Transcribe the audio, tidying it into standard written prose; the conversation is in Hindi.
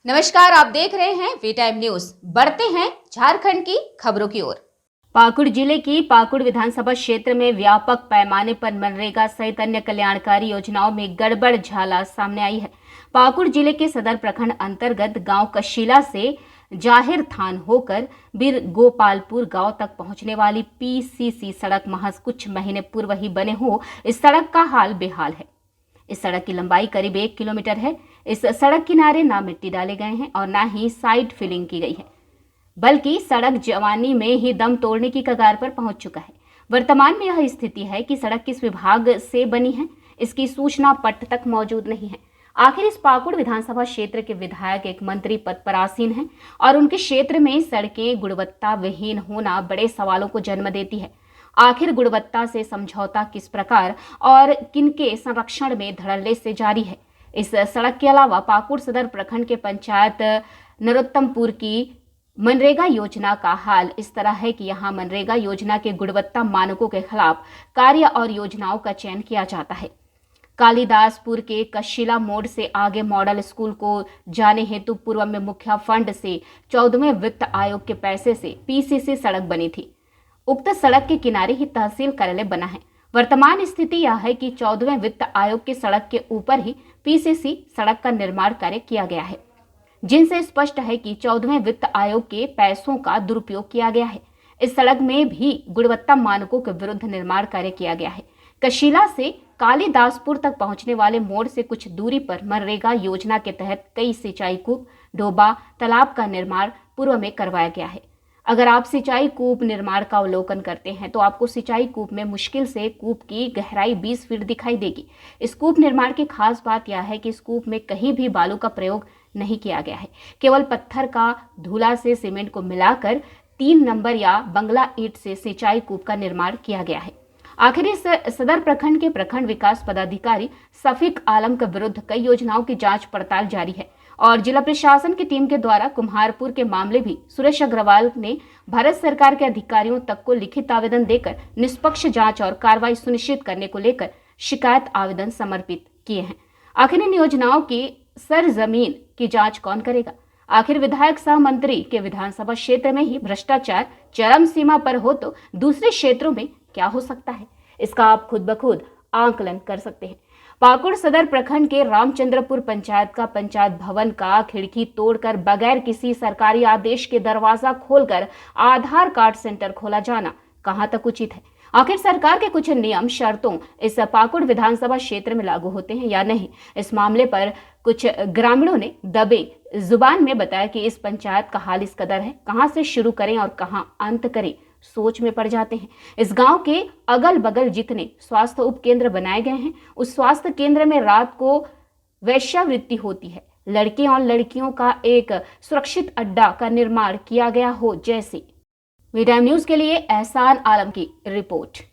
नमस्कार, आप देख रहे हैं वी टाइम न्यूज। बढ़ते हैं झारखंड की खबरों की ओर। पाकुड़ जिले की पाकुड़ विधानसभा क्षेत्र में व्यापक पैमाने पर मनरेगा सहित अन्य कल्याणकारी योजनाओं में गड़बड़ झाला सामने आई है। पाकुड़ जिले के सदर प्रखंड अंतर्गत गांव कशीला से जाहिर थान होकर बीर गोपालपुर गांव तक पहुंचने वाली पीसीसी सड़क महज कुछ महीने पूर्व ही बने हो इस सड़क का हाल बेहाल है। इस सड़क की लंबाई करीब 1 किलोमीटर है। इस सड़क किनारे ना मिट्टी डाले गए हैं और ना ही साइड फिलिंग की गई है, बल्कि सड़क जवानी में ही दम तोड़ने की कगार पर पहुंच चुका है। वर्तमान में यह स्थिति है कि सड़क किस विभाग से बनी है, इसकी सूचना पट तक मौजूद नहीं है। आखिर इस पाकुड़ विधानसभा क्षेत्र के विधायक एक मंत्री पद पर आसीन हैं और उनके क्षेत्र में सड़कें गुणवत्ता विहीन होना बड़े सवालों को जन्म देती है। आखिर गुणवत्ता से समझौता किस प्रकार और किनके संरक्षण में धड़ल्ले से जारी है। इस सड़क के अलावा पाकुड़ सदर प्रखंड के पंचायत नरोत्तमपुर की मनरेगा योजना का हाल इस तरह है कि यहां मनरेगा योजना के गुणवत्ता मानकों के खिलाफ कार्य और योजनाओं का चयन किया जाता है। कालिदासपुर के कशीला मोड़ से आगे मॉडल स्कूल को जाने हेतु पूर्व में मुख्य फंड से 14वें वित्त आयोग के पैसे से पीसीसी सड़क बनी थी। उक्त सड़क के किनारे ही तहसील कार्यालय बना है। वर्तमान स्थिति यह है कि 14वें वित्त आयोग की सड़क के ऊपर ही पीसीसी सड़क का निर्माण कार्य किया गया है, जिनसे स्पष्ट है कि 14वें वित्त आयोग के पैसों का दुरुपयोग किया गया है। इस सड़क में भी गुणवत्ता मानकों के विरुद्ध निर्माण कार्य किया गया है। कशीला से कालिदासपुर तक पहुंचने वाले मोड़ से कुछ दूरी पर मनरेगा योजना के तहत कई सिंचाई कूप, डोबा, तालाब का निर्माण पूर्व में करवाया गया है। अगर आप सिंचाई कूप निर्माण का अवलोकन करते हैं तो आपको सिंचाई कूप में मुश्किल से कूप की गहराई 20 फीट दिखाई देगी। इस कूप निर्माण की खास बात यह है कि इस कूप में कहीं भी बालू का प्रयोग नहीं किया गया है। केवल पत्थर का धूला से सीमेंट को मिलाकर 3 नंबर या बंगला ईंट से सिंचाई कूप का निर्माण किया गया है। आखिर इस सदर प्रखंड के प्रखंड विकास पदाधिकारी सफीक आलम के विरुद्ध कई योजनाओं की जांच पड़ताल जारी है और जिला प्रशासन की टीम के द्वारा कुम्हारपुर के मामले भी सुरेश अग्रवाल ने भारत सरकार के अधिकारियों तक को लिखित आवेदन देकर निष्पक्ष जांच और कार्रवाई सुनिश्चित करने को लेकर शिकायत आवेदन समर्पित किए हैं। आखिर इन योजनाओं की सरजमीन की जांच कौन करेगा? आखिर विधायक सह मंत्री के विधानसभा क्षेत्र में ही भ्रष्टाचार चरम सीमा पर हो तो दूसरे क्षेत्रों में क्या हो सकता है? इसका आप खुद ब खुद आंकलन कर सकते हैं। पाकुड़ सदर प्रखंड के रामचंद्रपुर पंचायत का पंचायत भवन का खिड़की तोड़कर बगैर किसी सरकारी आदेश के दरवाजा खोलकर आधार कार्ड सेंटर खोला जाना कहां तक उचित है? आखिर सरकार के कुछ नियम शर्तों इस पाकुड़ विधानसभा क्षेत्र में लागू होते हैं या नहीं? इस मामले पर कुछ ग्रामीणों ने दबे जुबान में बताया कि इस पंचायत का हाल इस कदर है, कहां से शुरू करें और कहां अंत करें, सोच में पड़ जाते हैं। इस गांव के अगल बगल जितने स्वास्थ्य उपकेंद्र बनाए गए हैं उस स्वास्थ्य केंद्र में रात को वेश्यावृत्ति होती है। लड़के और लड़कियों का एक सुरक्षित अड्डा का निर्माण किया गया हो जैसे। वी टाइम न्यूज के लिए एहसान आलम की रिपोर्ट।